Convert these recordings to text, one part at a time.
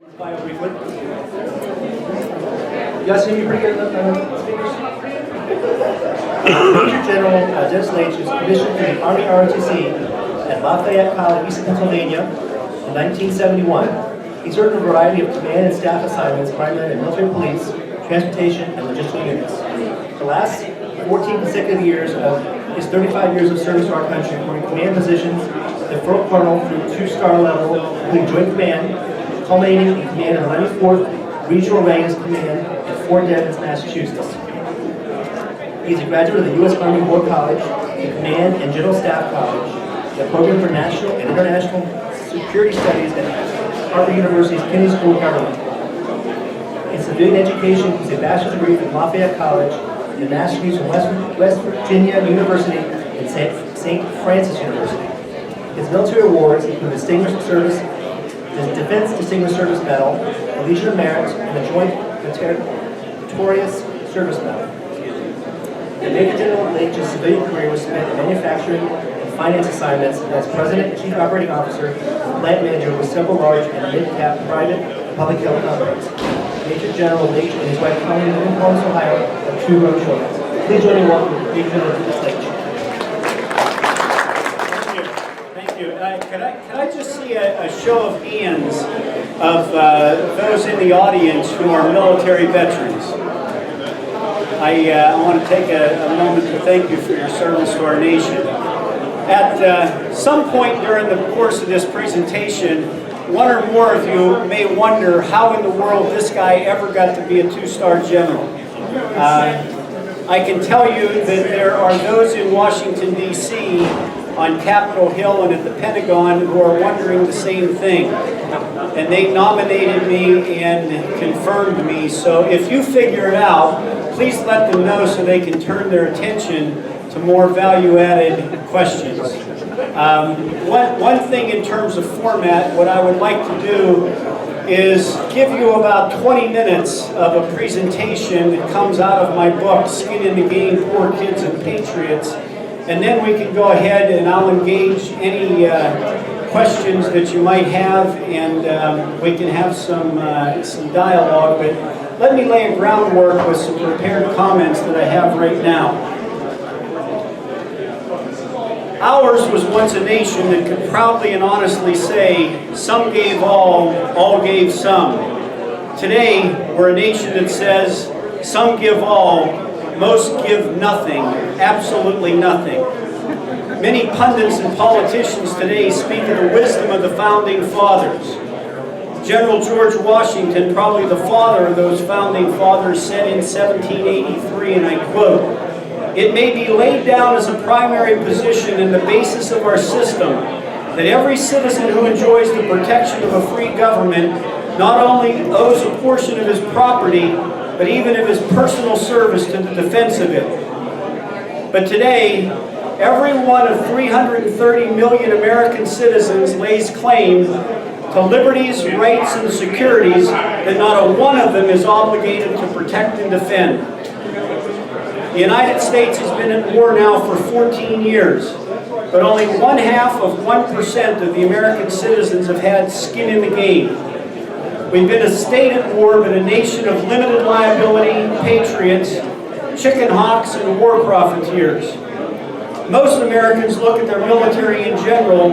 Bio briefly. You guys see me pretty good? Major General Dennis Laich is commissioned to the Army ROTC at Lafayette College, East Pennsylvania in 1971. He's earned a variety of command and staff assignments, primarily in military police, transportation, and logistical units. The last 14 consecutive years of his 35 years of service to our country, holding command positions at Fort Colonel through 2-star level, including Joint Command, culminating in command of the 94th Regional Readiness Command at Fort Devens, Massachusetts. He is a graduate of the U.S. Army War College, the Command and General Staff College, the Program for National and International Security Studies at Harvard University's Kennedy School of Government. In civilian education, he has a bachelor's degree from Lafayette College and a master's degree from West Virginia University and St. Francis University. His military awards include Distinguished Service, the Defense Distinguished Service Medal, the Legion of Merit, and the Joint Meritorious Service Medal. The Major General Laich's civilian career was spent in manufacturing and finance assignments as President and Chief Operating Officer and Plant Manager with several large and mid-cap private and public health companies. Major General Laich and his wife Colleen live in Columbus, Ohio, have 2 grown children. Please join me in welcoming Major General Laich. Can I just see a show of hands of those in the audience who are military veterans? I want to take a moment to thank you for your service to our nation. At some point during the course of this presentation, one or more of you may wonder how in the world this guy ever got to be a 2-star general. I can tell you that there are those in Washington, D.C., on Capitol Hill and at the Pentagon who are wondering the same thing. And they nominated me and confirmed me. So if you figure it out, please let them know so they can turn their attention to more value-added questions. One thing in terms of format, what I would like to do is give you about 20 minutes of a presentation that comes out of my book, Skin in the Game, Poor Kids and Patriots. And then we can go ahead and I'll engage any questions that you might have, and we can have some dialogue. But let me lay a groundwork with some prepared comments that I have right now. Ours was once a nation that could proudly and honestly say, some gave all gave some. Today, we're a nation that says, some give all, most give nothing, absolutely nothing. Many pundits and politicians today speak of the wisdom of the founding fathers. General George Washington, probably the father of those founding fathers, said in 1783, and I quote, "It may be laid down as a primary position and the basis of our system that every citizen who enjoys the protection of a free government not only owes a portion of his property, but even of his personal service to the defense of it." But today, every one of 330 million American citizens lays claim to liberties, rights, and securities that not a one of them is obligated to protect and defend. The United States has been at war now for 14 years, but only 0.5% of the American citizens have had skin in the game. We've been a state at war, but a nation of limited liability, patriots, chicken hawks, and war profiteers. Most Americans look at their military in general,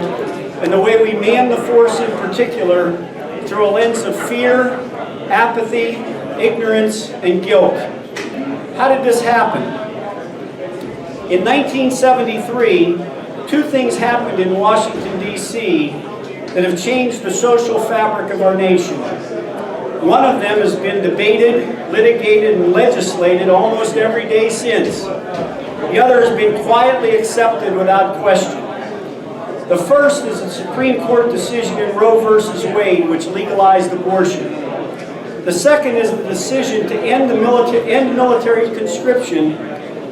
and the way we man the force in particular, through a lens of fear, apathy, ignorance, and guilt. How did this happen? In 1973, 2 things happened in Washington, D.C. that have changed the social fabric of our nation. One of them has been debated, litigated, and legislated almost every day since. The other has been quietly accepted without question. The first is a Supreme Court decision in Roe v. Wade, which legalized abortion. The second is the decision to end military conscription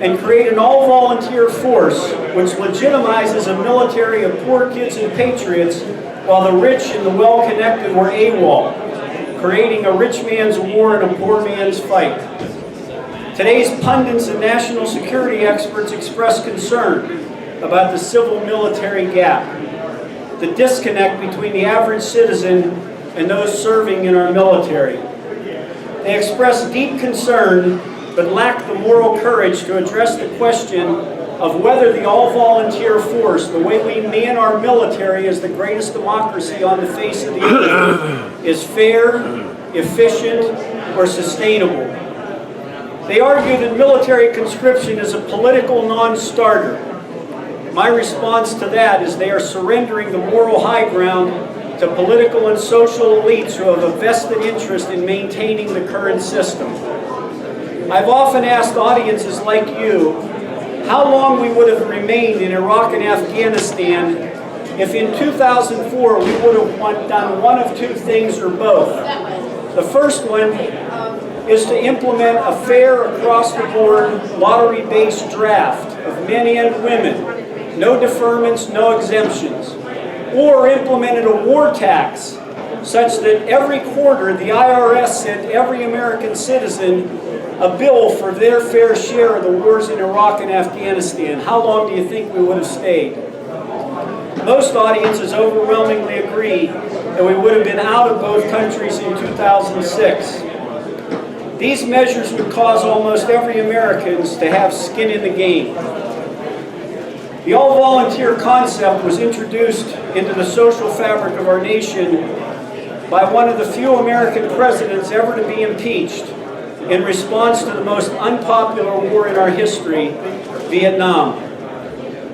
and create an all-volunteer force which legitimizes a military of poor kids and patriots while the rich and the well-connected were AWOL, creating a rich man's war and a poor man's fight. Today's pundits and national security experts express concern about the civil-military gap, the disconnect between the average citizen and those serving in our military. They express deep concern, but lack the moral courage to address the question of whether the all-volunteer force, the way we man our military as the greatest democracy on the face of the earth, is fair, efficient, or sustainable. They argue that military conscription is a political non-starter. My response to that is they are surrendering the moral high ground to political and social elites who have a vested interest in maintaining the current system. I've often asked audiences like you how long we would have remained in Iraq and Afghanistan if in 2004 we would have done one of two things or both. The first one is to implement a fair, across-the-board, lottery-based draft of men and women, no deferments, no exemptions, or implemented a war tax such that every quarter the IRS sent every American citizen a bill for their fair share of the wars in Iraq and Afghanistan. How long do you think we would have stayed? Most audiences overwhelmingly agree that we would have been out of both countries in 2006. These measures would cause almost every American to have skin in the game. The all-volunteer concept was introduced into the social fabric of our nation by one of the few American presidents ever to be impeached in response to the most unpopular war in our history, Vietnam.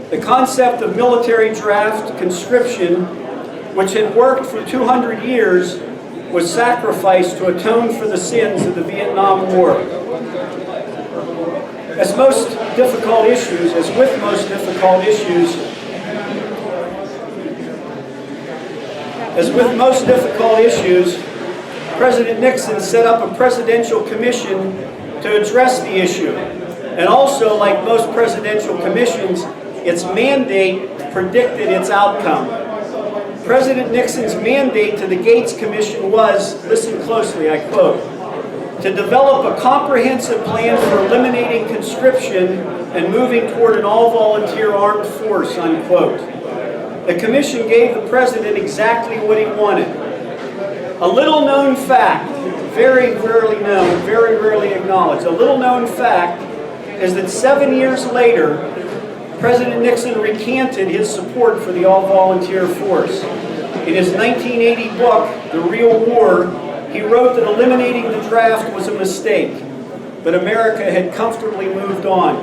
The concept of military draft conscription, which had worked for 200 years, was sacrificed to atone for the sins of the Vietnam War. As with most difficult issues, President Nixon set up a presidential commission to address the issue. And also, like most presidential commissions, its mandate predicted its outcome. President Nixon's mandate to the Gates Commission was, listen closely, I quote, to develop a comprehensive plan for eliminating conscription and moving toward an all-volunteer armed force, unquote. The commission gave the president exactly what he wanted. A little-known fact, very rarely known, very rarely acknowledged, a little-known fact is that 7 years later, President Nixon recanted his support for the all-volunteer force. In his 1980 book, The Real War, he wrote that eliminating the draft was a mistake, but America had comfortably moved on.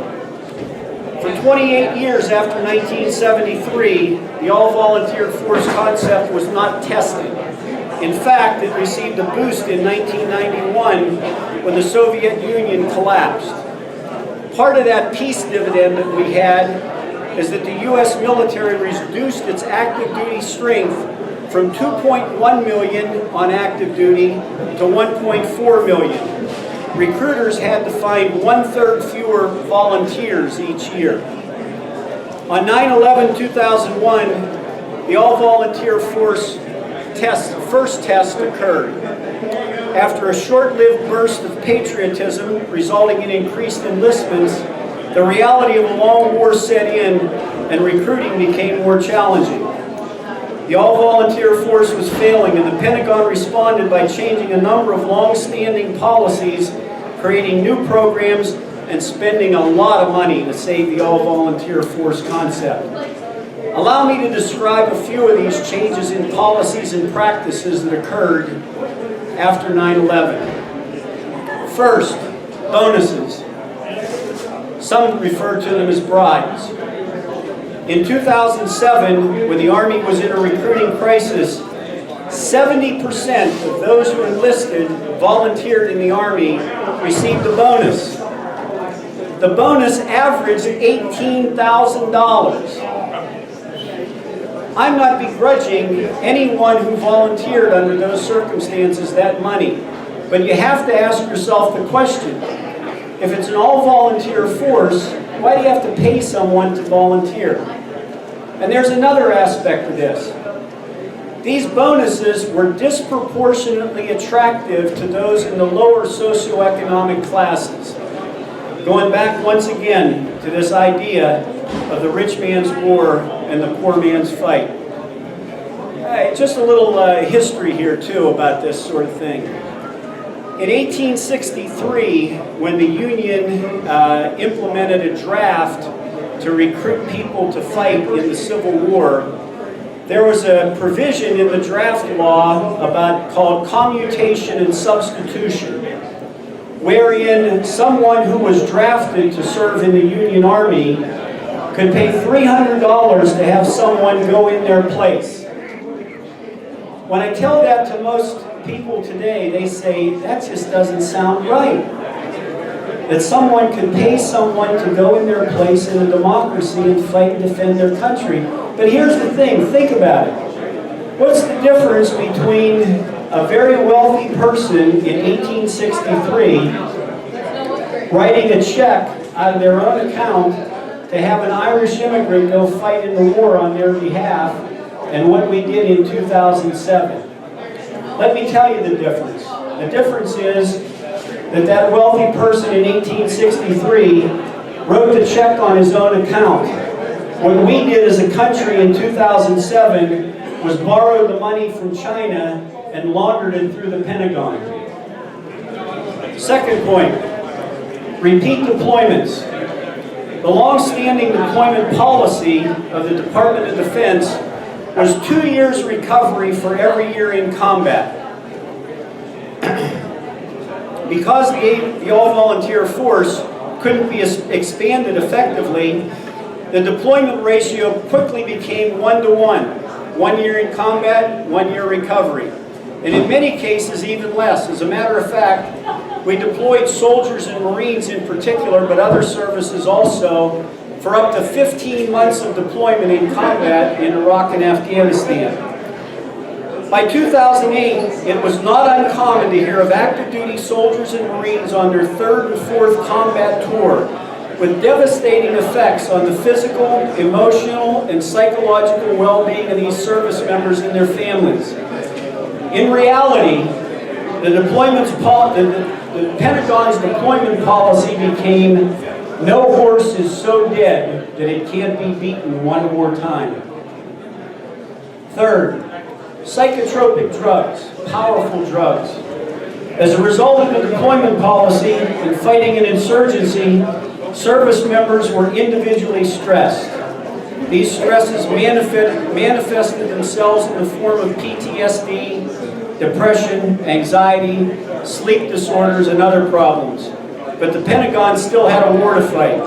For 28 years after 1973, the all-volunteer force concept was not tested. In fact, it received a boost in 1991 when the Soviet Union collapsed. Part of that peace dividend that we had is that the U.S. military reduced its active duty strength from 2.1 million on active duty to 1.4 million. Recruiters had to find 1/3 fewer volunteers each year. On 9/11/2001, the all-volunteer force first test occurred. After a short-lived burst of patriotism resulting in increased enlistments, the reality of a long war set in and recruiting became more challenging. The all-volunteer force was failing, and the Pentagon responded by changing a number of long-standing policies, creating new programs, and spending a lot of money to save the all-volunteer force concept. Allow me to describe a few of these changes in policies and practices that occurred after 9/11. First, bonuses. Some refer to them as bribes. In 2007, when the Army was in a recruiting crisis, 70% of those who enlisted, volunteered in the Army, received a bonus. The bonus averaged $18,000. I'm not begrudging anyone who volunteered under those circumstances that money, but you have to ask yourself the question, if it's an all-volunteer force, why do you have to pay someone to volunteer? And there's another aspect of this. These bonuses were disproportionately attractive to those in the lower socioeconomic classes. Going back once again to this idea of the rich man's war and the poor man's fight. just a little history here too about this sort of thing. In 1863, when the Union implemented a draft to recruit people to fight in the Civil War, there was a provision in the draft law called commutation and substitution, wherein someone who was drafted to serve in the Union Army could pay $300 to have someone go in their place. When I tell that to most people today, they say, that just doesn't sound right. That someone could pay someone to go in their place in a democracy and fight and defend their country. But here's the thing, think about it. What's the difference between a very wealthy person in 1863 writing a check out of their own account to have an Irish immigrant go fight in the war on their behalf and what we did in 2007? Let me tell you the difference. The difference is that wealthy person in 1863 wrote the check on his own account. What we did as a country in 2007 was borrow the money from China and laundered it through the Pentagon. Second point, repeat deployments. The long-standing deployment policy of the Department of Defense was 2 years recovery for every year in combat. Because the all-volunteer force couldn't be expanded effectively, the deployment ratio quickly became 1-to-1. 1 year in combat, 1 year recovery. And in many cases, even less. As a matter of fact, we deployed soldiers and Marines in particular, but other services also, for up to 15 months of deployment in combat in Iraq and Afghanistan. By 2008, it was not uncommon to hear of active duty soldiers and Marines on their 3rd and 4th combat tour, with devastating effects on the physical, emotional, and psychological well-being of these service members and their families. In reality, the Pentagon's deployment policy became, no horse is so dead that it can't be beaten one more time. Third, psychotropic drugs, powerful drugs. As a result of the deployment policy and fighting an insurgency, service members were individually stressed. These stresses manifested themselves in the form of PTSD, depression, anxiety, sleep disorders, and other problems. But the Pentagon still had a war to fight.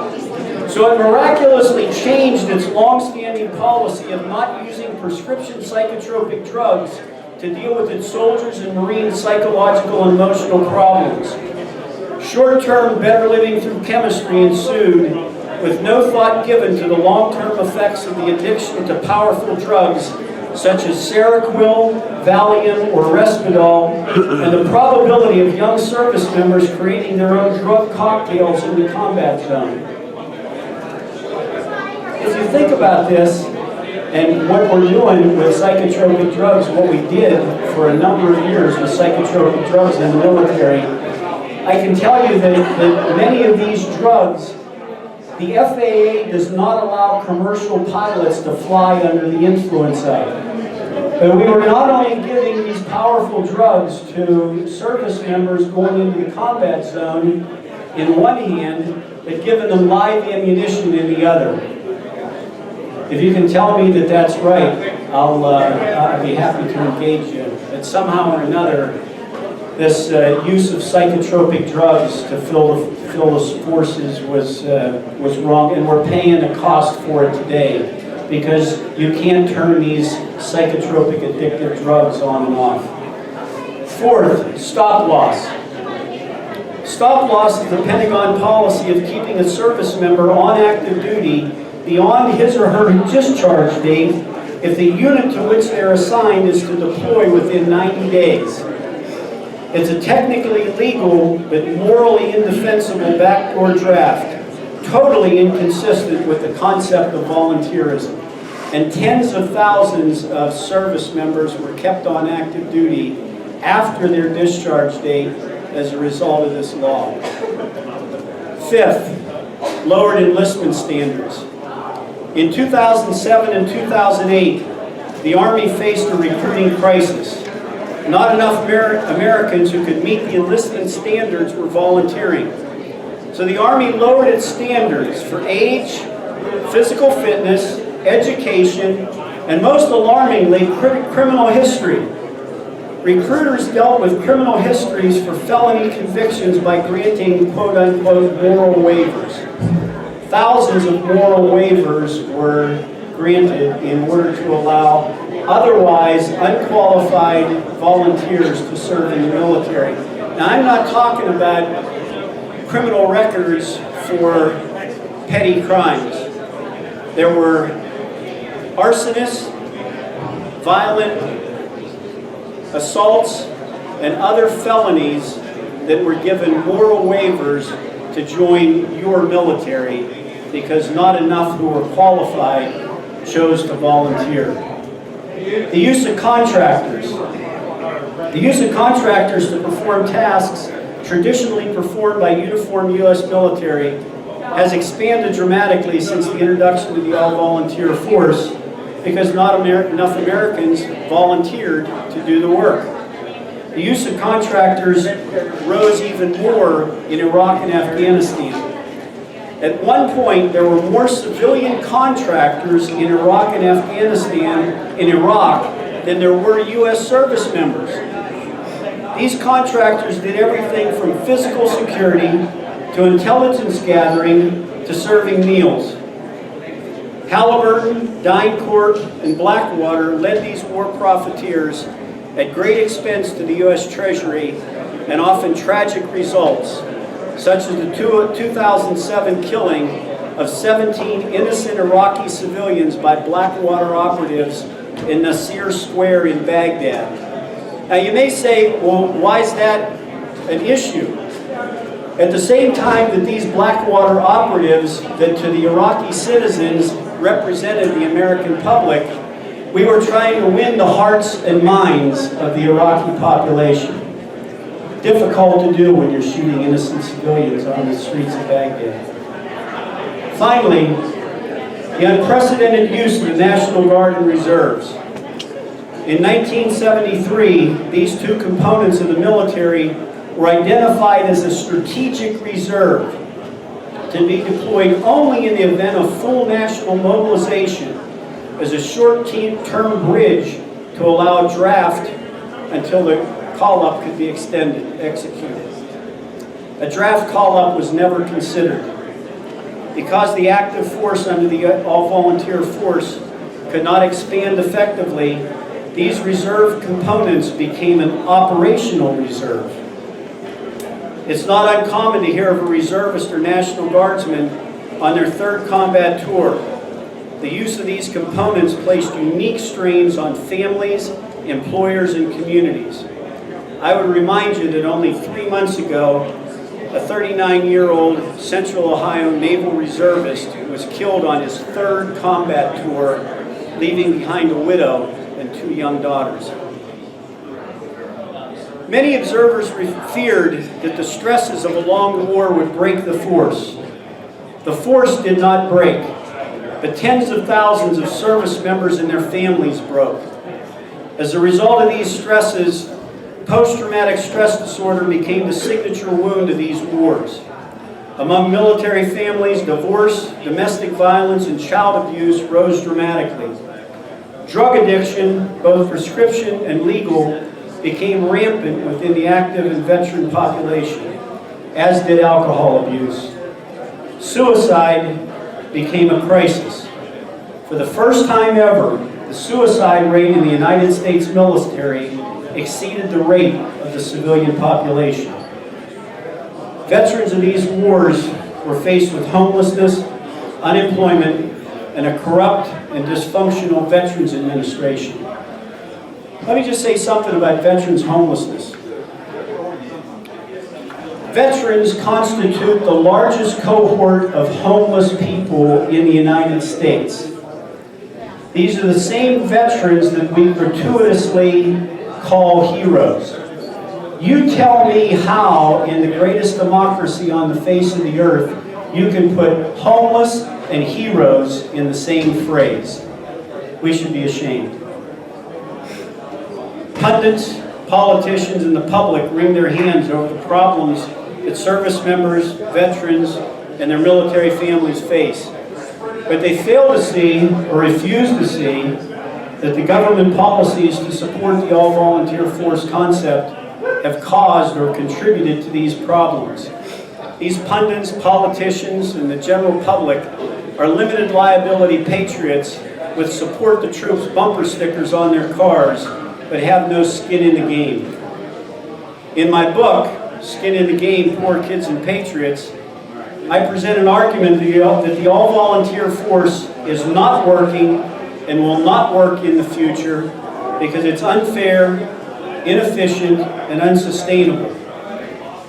So it miraculously changed its long-standing policy of not using prescription psychotropic drugs to deal with its soldiers and Marines' psychological and emotional problems. Short-term better living through chemistry ensued, with no thought given to the long-term effects of the addiction to powerful drugs such as Seroquel, Valium, or Risperdal, and the probability of young service members creating their own drug cocktails in the combat zone. If you think about this, and what we're doing with psychotropic drugs, what we did for a number of years with psychotropic drugs in the military, I can tell you that many of these drugs, the FAA does not allow commercial pilots to fly under the influence of. But we were not only giving these powerful drugs to service members going into the combat zone in one hand, but giving them live ammunition in the other. If you can tell me that that's right, I'll be happy to engage you. But somehow or another, this use of psychotropic drugs to fill the forces was wrong, and we're paying the cost for it today because you can't turn these psychotropic addictive drugs on and off. Fourth, stop loss. Stop loss is the Pentagon policy of keeping a service member on active duty beyond his or her discharge date if the unit to which they're assigned is to deploy within 90 days. It's a technically legal but morally indefensible backdoor draft, totally inconsistent with the concept of volunteerism. And tens of thousands of service members were kept on active duty after their discharge date as a result of this law. Fifth, lowered enlistment standards. In 2007 and 2008, the Army faced a recruiting crisis. Not enough Americans who could meet the enlistment standards were volunteering. So the Army lowered its standards for age, physical fitness, education, and most alarmingly, criminal history. Recruiters dealt with criminal histories for felony convictions by granting quote-unquote moral waivers. Thousands of moral waivers were granted in order to allow otherwise unqualified volunteers to serve in the military. Now, I'm not talking about criminal records for petty crimes. There were arsonists, violent assaults, and other felonies that were given moral waivers to join your military because not enough who were qualified chose to volunteer. The use of contractors. The use of contractors to perform tasks traditionally performed by uniformed U.S. military has expanded dramatically since the introduction of the all-volunteer force because not enough Americans volunteered to do the work. The use of contractors rose even more in Iraq and Afghanistan. At one point, there were more civilian contractors in Iraq and Afghanistan, in Iraq, than there were U.S. service members. These contractors did everything from physical security to intelligence gathering to serving meals. Halliburton, DynCorp, and Blackwater led these war profiteers at great expense to the U.S. Treasury and often tragic results, such as the 2007 killing of 17 innocent Iraqi civilians by Blackwater operatives in Nasir Square in Baghdad. Now you may say, well, why is that an issue? At the same time that these Blackwater operatives that to the Iraqi citizens represented the American public, we were trying to win the hearts and minds of the Iraqi population. Difficult to do when you're shooting innocent civilians on the streets of Baghdad. Finally, the unprecedented use of the National Guard and Reserves. In 1973, these two components of the military were identified as a strategic reserve to be deployed only in the event of full national mobilization as a short-term bridge to allow a draft until the call-up could be executed. A draft call-up was never considered. Because the active force under the all-volunteer force could not expand effectively, these reserve components became an operational reserve. It's not uncommon to hear of a reservist or National Guardsman on their third combat tour. The use of these components placed unique strains on families, employers, and communities. I would remind you that only 3 months ago, a 39-year-old Central Ohio Naval Reservist was killed on his third combat tour, leaving behind a widow and 2 young daughters. Many observers feared that the stresses of a long war would break the force. The force did not break, but tens of thousands of service members and their families broke. As a result of these stresses, post-traumatic stress disorder became the signature wound of these wars. Among military families, divorce, domestic violence, and child abuse rose dramatically. Drug addiction, both prescription and legal, became rampant within the active and veteran population, as did alcohol abuse. Suicide became a crisis. For the first time ever, the suicide rate in the United States military exceeded the rate of the civilian population. Veterans of these wars were faced with homelessness, unemployment, and a corrupt and dysfunctional Veterans Administration. Let me just say something about veterans' homelessness. Veterans constitute the largest cohort of homeless people in the United States. These are the same veterans that we gratuitously call heroes. You tell me how, in the greatest democracy on the face of the earth, you can put homeless and heroes in the same phrase. We should be ashamed. Pundits, politicians, and the public wring their hands over the problems that service members, veterans, and their military families face. But they fail to see, or refuse to see, that the government policies to support the all-volunteer force concept have caused or contributed to these problems. These pundits, politicians, and the general public are limited liability patriots with support the troops bumper stickers on their cars, but have no skin in the game. In my book, Skin in the Game, Poor Kids and Patriots, I present an argument that the all-volunteer force is not working and will not work in the future because it's unfair, inefficient, and unsustainable.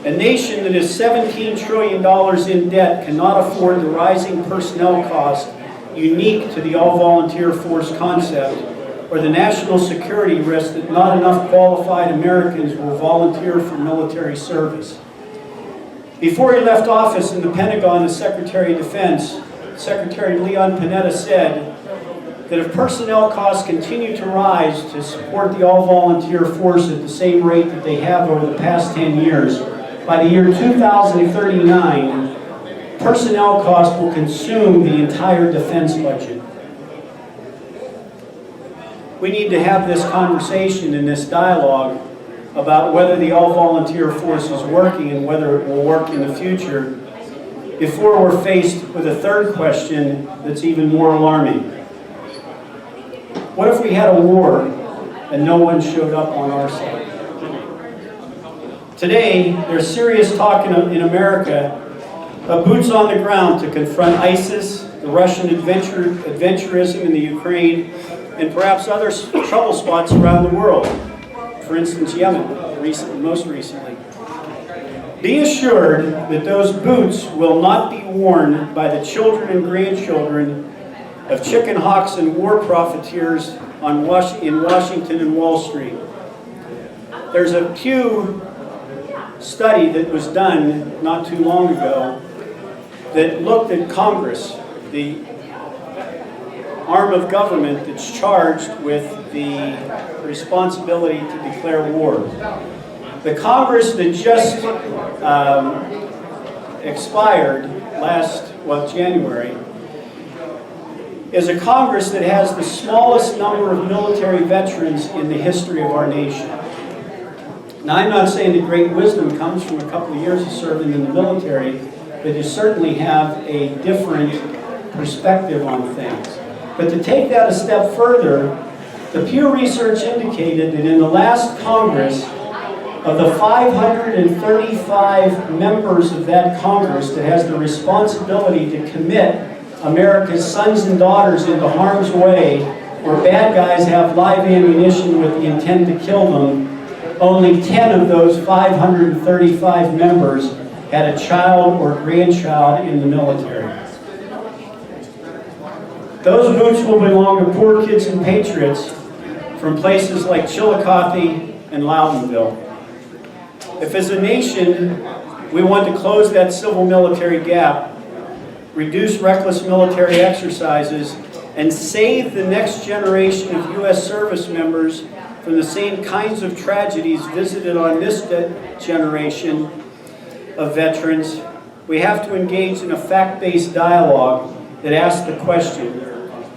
A nation that is $17 trillion in debt cannot afford the rising personnel cost unique to the all-volunteer force concept, or the national security risk that not enough qualified Americans will volunteer for military service. Before he left office in the Pentagon as Secretary of Defense, Secretary Leon Panetta said that if personnel costs continue to rise to support the all-volunteer force at the same rate that they have over the past 10 years, by the year 2039, personnel costs will consume the entire defense budget. We need to have this conversation and this dialogue about whether the all-volunteer force is working and whether it will work in the future before we're faced with a third question that's even more alarming. What if we had a war and no one showed up on our side? Today, there's serious talk in America of boots on the ground to confront ISIS, the Russian adventurism in the Ukraine, and perhaps other trouble spots around the world. For instance, Yemen, most recently. Be assured that those boots will not be worn by the children and grandchildren of chicken hawks and war profiteers in Washington and Wall Street. There's a Pew study that was done not too long ago that looked at Congress, the arm of government that's charged with the responsibility to declare war. The Congress that just expired January, is a Congress that has the smallest number of military veterans in the history of our nation. Now, I'm not saying that great wisdom comes from a couple of years of serving in the military, but you certainly have a different perspective on things. But to take that a step further, the Pew Research indicated that in the last Congress, of the 535 members of that Congress that has the responsibility to commit America's sons and daughters into harm's way, where bad guys have live ammunition with the intent to kill them, only 10 of those 535 members had a child or grandchild in the military. Those boots will belong to poor kids and patriots from places like Chillicothe and Loudonville. If as a nation we want to close that civil-military gap, reduce reckless military exercises, and save the next generation of U.S. service members from the same kinds of tragedies visited on this generation of veterans, we have to engage in a fact-based dialogue that asks the question,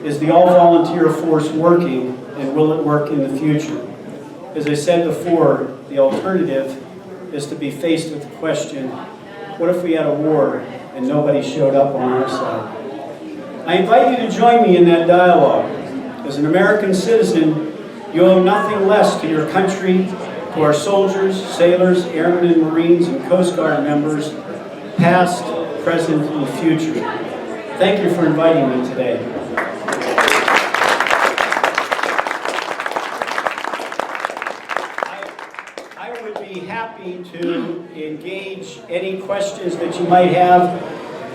is the all-volunteer force working, and will it work in the future? As I said before, the alternative is to be faced with the question, what if we had a war and nobody showed up on our side? I invite you to join me in that dialogue. As an American citizen, you owe nothing less to your country, to our soldiers, sailors, airmen and Marines, and Coast Guard members, past, present, and future. Thank you for inviting me today. I would be happy to engage any questions that you might have.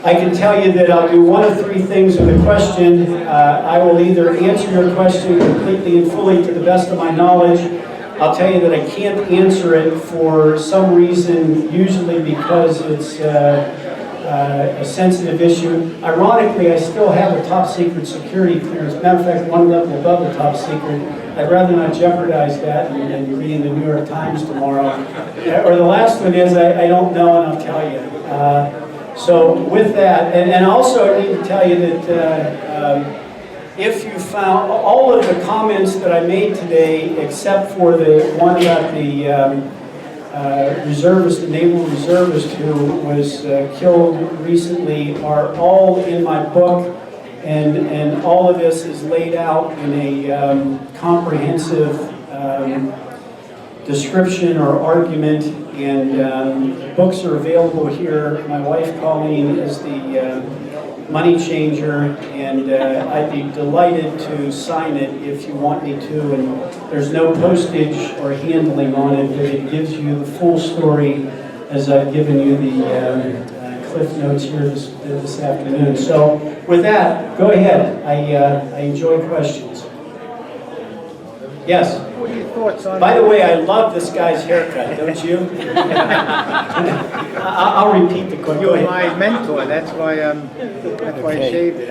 I can tell you that I'll do one of three things with a question. I will either answer your question completely and fully to the best of my knowledge. I'll tell you that I can't answer it for some reason, usually because it's a sensitive issue. Ironically, I still have a top secret security clearance. Matter of fact, one level above the top secret. I'd rather not jeopardize that and reading the New York Times tomorrow. Or the last one is, I don't know and I'll tell you. So with that, and also I need to tell you that if you found all of the comments that I made today, except for the one about the reservist, the naval reservist who was killed recently, are all in my book, and all of this is laid out in a comprehensive description or argument, and books are available here. My wife Colleen is the money changer, and I'd be delighted to sign it if you want me to, and there's no postage or handling on it, but it gives you the full story as I've given you the cliff notes here this afternoon. So with that, go ahead. I enjoy questions. Yes? What are your thoughts on... By the way, I love this guy's haircut, don't you? I'll repeat the question. You're my mentor, that's why I shaved it.